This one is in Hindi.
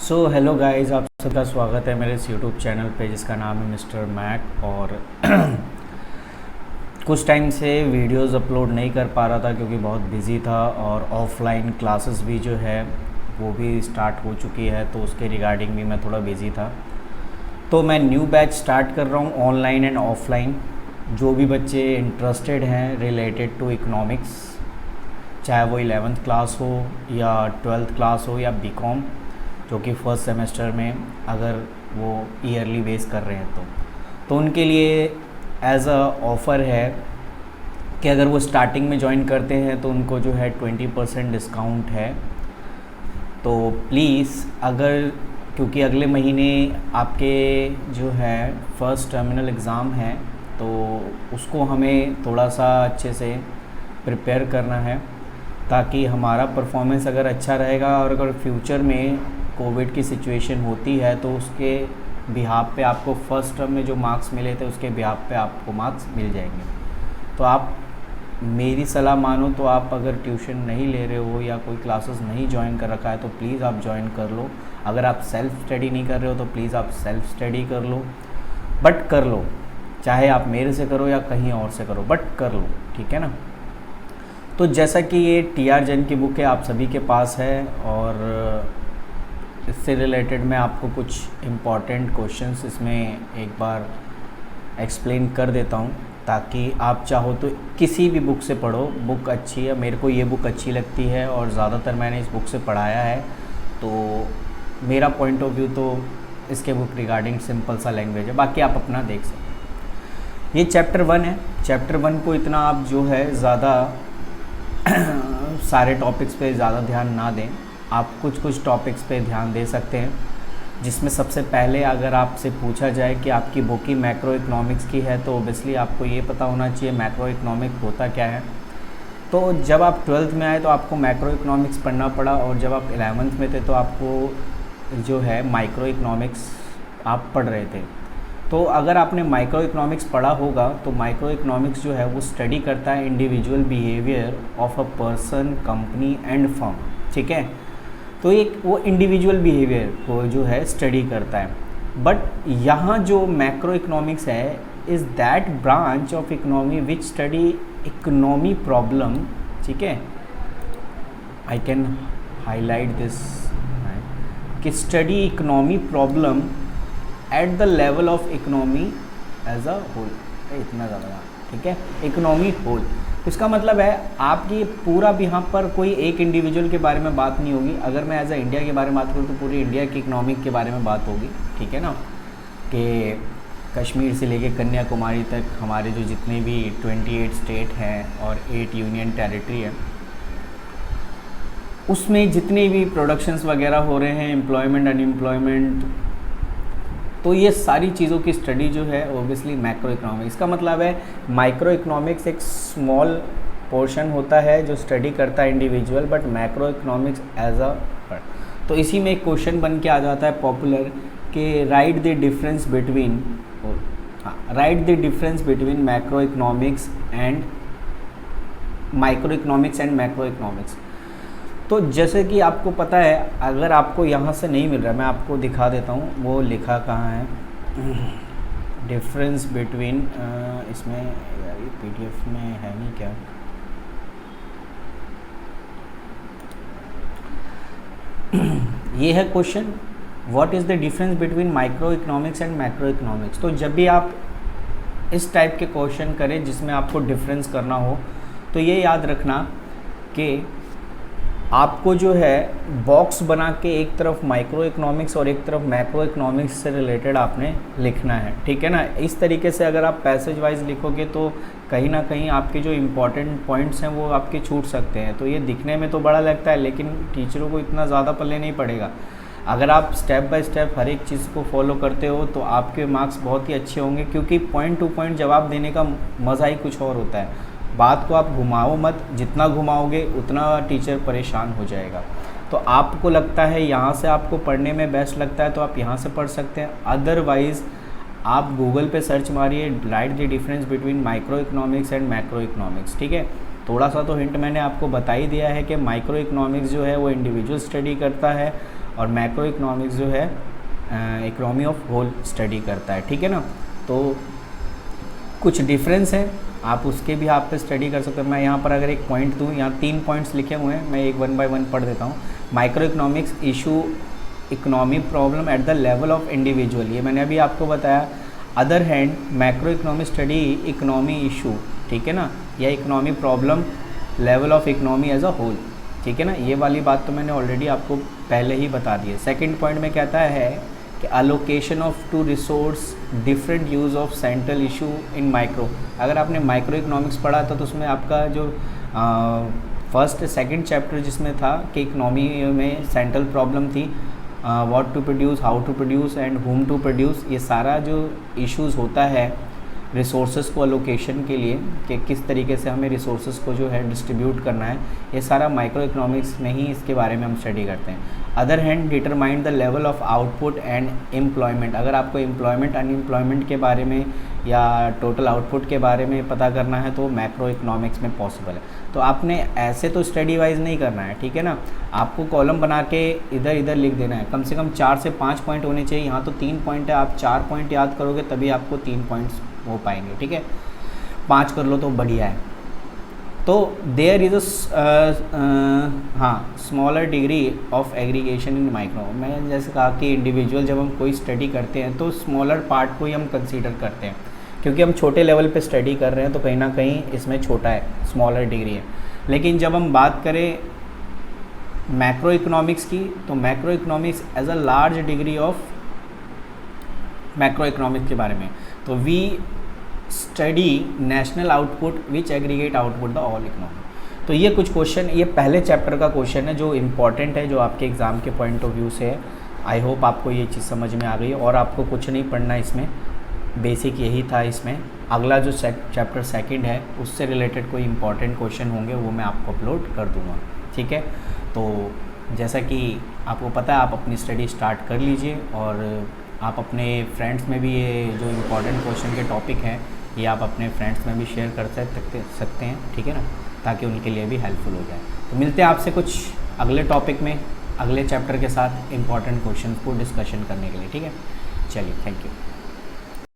सो हेलो गाइस, आप सबका स्वागत है मेरे इस यूट्यूब चैनल पे जिसका नाम है मिस्टर मैक। और कुछ टाइम से वीडियोस अपलोड नहीं कर पा रहा था क्योंकि बहुत बिज़ी था, और ऑफलाइन क्लासेस भी जो है वो भी स्टार्ट हो चुकी है, तो उसके रिगार्डिंग भी मैं थोड़ा बिज़ी था। तो मैं न्यू बैच स्टार्ट कर रहा हूँ ऑनलाइन एंड ऑफलाइन। जो भी बच्चे इंटरेस्टेड हैं रिलेटेड टू इकोनॉमिक्स, चाहे वो 11th क्लास हो या 12th क्लास हो या बीकॉम, जो कि फर्स्ट सेमेस्टर में अगर वो ईयरली बेस कर रहे हैं तो उनके लिए एज अ ऑफ़र है कि अगर वो स्टार्टिंग में ज्वाइन करते हैं तो उनको जो है 20% डिस्काउंट है। तो प्लीज़, अगर क्योंकि अगले महीने आपके जो है फर्स्ट टर्मिनल एग्ज़ाम है, तो उसको हमें थोड़ा सा अच्छे से प्रिपेयर करना है ताकि हमारा परफॉर्मेंस अगर अच्छा रहेगा, और अगर फ्यूचर में कोविड की सिचुएशन होती है तो उसके बिहाफ पे आपको फर्स्ट टर्म में जो मार्क्स मिले थे उसके बिहाफ पे आपको मार्क्स मिल जाएंगे। तो आप मेरी सलाह मानो तो आप अगर ट्यूशन नहीं ले रहे हो या कोई क्लासेस नहीं ज्वाइन कर रखा है तो प्लीज़ आप ज्वाइन कर लो। अगर आप सेल्फ़ स्टडी नहीं कर रहे हो तो प्लीज़ आप सेल्फ़ स्टडी कर लो, बट कर लो, चाहे आप मेरे से करो या कहीं और से करो, बट कर लो, ठीक है ना। तो जैसा कि ये टी.आर. जैन की बुक है, आप सभी के पास है, और इससे रिलेटेड मैं आपको कुछ इम्पॉर्टेंट क्वेश्चंस इसमें एक बार एक्सप्लेन कर देता हूँ ताकि आप चाहो तो किसी भी बुक से पढ़ो। बुक अच्छी है, मेरे को ये बुक अच्छी लगती है और ज़्यादातर मैंने इस बुक से पढ़ाया है, तो मेरा पॉइंट ऑफ व्यू तो इसके बुक रिगार्डिंग सिंपल सा लैंग्वेज है, बाकी आप अपना देख सकते हैं। ये चैप्टर 1 है। चैप्टर 1 को इतना आप जो है ज़्यादा सारे टॉपिक्स पे ज़्यादा ध्यान ना दें, आप कुछ कुछ टॉपिक्स पे ध्यान दे सकते हैं। जिसमें सबसे पहले अगर आपसे पूछा जाए कि आपकी बुक ही मैक्रो इकोनॉमिक्स की है तो ओबियसली आपको ये पता होना चाहिए मैक्रो इकोनॉमिक होता क्या है। तो जब आप 12th में आए तो आपको मैक्रो इकोनॉमिक्स पढ़ना पड़ा, और जब आप 11th में थे तो आपको जो है माइक्रो इकोनॉमिक्स आप पढ़ रहे थे। तो अगर आपने माइक्रो इकोनॉमिक्स पढ़ा होगा तो माइक्रो इकोनॉमिक्स जो है वो स्टडी करता है individual behaviour of a person, company and firm, ठीक है। तो एक वो इंडिविजुअल बिहेवियर को जो है स्टडी करता है। बट यहाँ जो मैक्रो इकोनॉमिक्स है is that branch of economy which study economy problem, ठीक है। आई कैन हाईलाइट दिस कि study economy problem at the level of economy as a whole, इतना ज़्यादा, ठीक है, इकोनॉमी होल। इसका मतलब है आपकी पूरा भी यहाँ पर कोई एक इंडिविजुअल के बारे में बात नहीं होगी। अगर मैं एज अ इंडिया के बारे में बात करूँ तो पूरी इंडिया की इकोनॉमिक के बारे में बात होगी, ठीक है ना, कि कश्मीर से लेके कन्याकुमारी तक हमारे जो जितने भी 28 स्टेट हैं और 8 यूनियन टेरिटरी है, उसमें जितने भी प्रोडक्शंस वगैरह हो रहे हैं, एम्प्लॉयमेंट, अनएम्प्लॉयमेंट, तो ये सारी चीज़ों की स्टडी जो है ओबियसली मैक्रो इकोनॉमिक्स। इसका मतलब है माइक्रो इकोनॉमिक्स एक स्मॉल पोर्शन होता है जो स्टडी करता है individual, but macroeconomics as a. तो इसी में एक क्वेश्चन बन के आ जाता है पॉपुलर कि right the difference between, right the difference between macro economics and micro economics and macro economics. तो जैसे कि आपको पता है, अगर आपको यहाँ से नहीं मिल रहा, मैं आपको दिखा देता हूँ वो लिखा कहाँ है, डिफरेंस बिटवीन, इसमें यार ये पीडीएफ में है नहीं क्या, ये है question, what is the difference between micro economics and macro economics. तो जब भी आप इस टाइप के क्वेश्चन करें जिसमें आपको डिफरेंस करना हो तो ये याद रखना कि आपको जो है बॉक्स बना के एक तरफ माइक्रो इकोनॉमिक्स और एक तरफ मैक्रो इकोनॉमिक्स से रिलेटेड आपने लिखना है, ठीक है ना। इस तरीके से अगर आप पैसेज वाइज लिखोगे तो कहीं ना कहीं आपके जो इम्पोर्टेंट पॉइंट्स हैं वो आपके छूट सकते हैं। तो ये दिखने में तो बड़ा लगता है लेकिन टीचरों को इतना ज़्यादा पल्ले नहीं पड़ेगा। अगर आप स्टेप बाय स्टेप हर एक चीज़ को फॉलो करते हो तो आपके मार्क्स बहुत ही अच्छे होंगे, क्योंकि पॉइंट टू पॉइंट जवाब देने का मज़ा ही कुछ और होता है। बात को आप घुमाओ मत, जितना घुमाओगे उतना टीचर परेशान हो जाएगा। तो आपको लगता है यहाँ से आपको पढ़ने में बेस्ट लगता है तो आप यहाँ से पढ़ सकते हैं, अदरवाइज़ आप गूगल पे सर्च मारिए right the difference between micro economics and macro economics, ठीक है। थोड़ा सा तो हिंट मैंने आपको बता ही दिया है कि माइक्रो इकोनॉमिक्स जो है वो इंडिविजुअल स्टडी करता है और मैक्रो इकोनॉमिक्स जो है इकोनॉमी ऑफ होल स्टडी करता है, ठीक है ना। तो कुछ डिफरेंस है, आप उसके भी आप पे स्टडी कर सकते हो। मैं यहाँ पर अगर एक पॉइंट दूँ, यहाँ 3 पॉइंट्स लिखे हुए हैं, मैं एक 1 बाय 1 पढ़ देता हूँ। Microeconomics issue economy problem at the level of individual, ये मैंने अभी आपको बताया। Other hand macroeconomic study economy issue, ठीक है ना, या economy problem level of economy as a whole, ठीक है ना। ये वाली बात तो मैंने ऑलरेडी आपको पहले ही बता दी है। सेकेंड पॉइंट में कहता है कि allocation of to resource different use of central issue in micro. अगर आपने माइक्रो इकोनॉमिक्स पढ़ा था तो उसमें आपका जो फर्स्ट सेकंड चैप्टर जिसमें था कि इकोनॉमी में सेंट्रल प्रॉब्लम थी, what to produce, how to produce and whom to produce, ये सारा जो इश्यूज़ होता है रिसोर्सेज को अलोकेशन के लिए कि किस तरीके से हमें रिसोर्सेज को जो है डिस्ट्रीब्यूट करना है, ये सारा माइक्रो इकोनॉमिक्स में ही इसके बारे में हम स्टडी करते हैं। Other hand determine the level of output and employment, अगर आपको एम्प्लॉयमेंट अनएम्प्लॉयमेंट के बारे में या टोटल आउटपुट के बारे में पता करना है तो मैक्रो इकोनॉमिक्स में पॉसिबल है। तो आपने ऐसे तो स्टडी वाइज नहीं करना है, ठीक है ना, आपको कॉलम बना के इधर इधर लिख देना है। कम से कम 4 से 5 पॉइंट होने चाहिए। यहाँ तो 3 पॉइंट है, आप 4 पॉइंट याद करोगे तभी आपको 3 पॉइंट्स हो पाएंगे, ठीक है। 5 कर लो तो बढ़िया है। तो there is smaller degree of aggregation in micro. मैं जैसे कहा कि इंडिविजुअल जब हम कोई स्टडी करते हैं तो स्मॉलर पार्ट को ही हम कंसीडर करते हैं, क्योंकि हम छोटे लेवल पे स्टडी कर रहे हैं तो कहीं ना कहीं इसमें छोटा है, स्मॉलर डिग्री है। लेकिन जब हम बात करें मैक्रो इकोनॉमिक्स की तो macroeconomics as a large degree of macroeconomics के बारे में, तो we study national output which aggregate output the all economy. तो ये कुछ क्वेश्चन, ये पहले चैप्टर का क्वेश्चन है जो इम्पॉर्टेंट है, जो आपके एग्ज़ाम के पॉइंट ऑफ व्यू से है। आई होप आपको ये चीज़ समझ में आ गई और आपको कुछ नहीं पढ़ना इसमें, बेसिक यही था इसमें। अगला जो चैप्टर सेकंड है उससे रिलेटेड कोई इंपॉर्टेंट क्वेश्चन होंगे वो मैं आपको अपलोड कर दूँगा, ठीक है। तो जैसा कि आपको पता है आप अपनी स्टडी स्टार्ट कर लीजिए और आप अपने फ्रेंड्स में भी ये जो इम्पोर्टेंट क्वेश्चन के टॉपिक हैं ये आप अपने फ्रेंड्स में भी शेयर कर सकते हैं, ठीक है ना, ताकि उनके लिए भी हेल्पफुल हो जाए। तो मिलते हैं आपसे कुछ अगले टॉपिक में, अगले चैप्टर के साथ इम्पॉर्टेंट क्वेश्चन को डिस्कशन करने के लिए, ठीक है। चलिए, थैंक यू।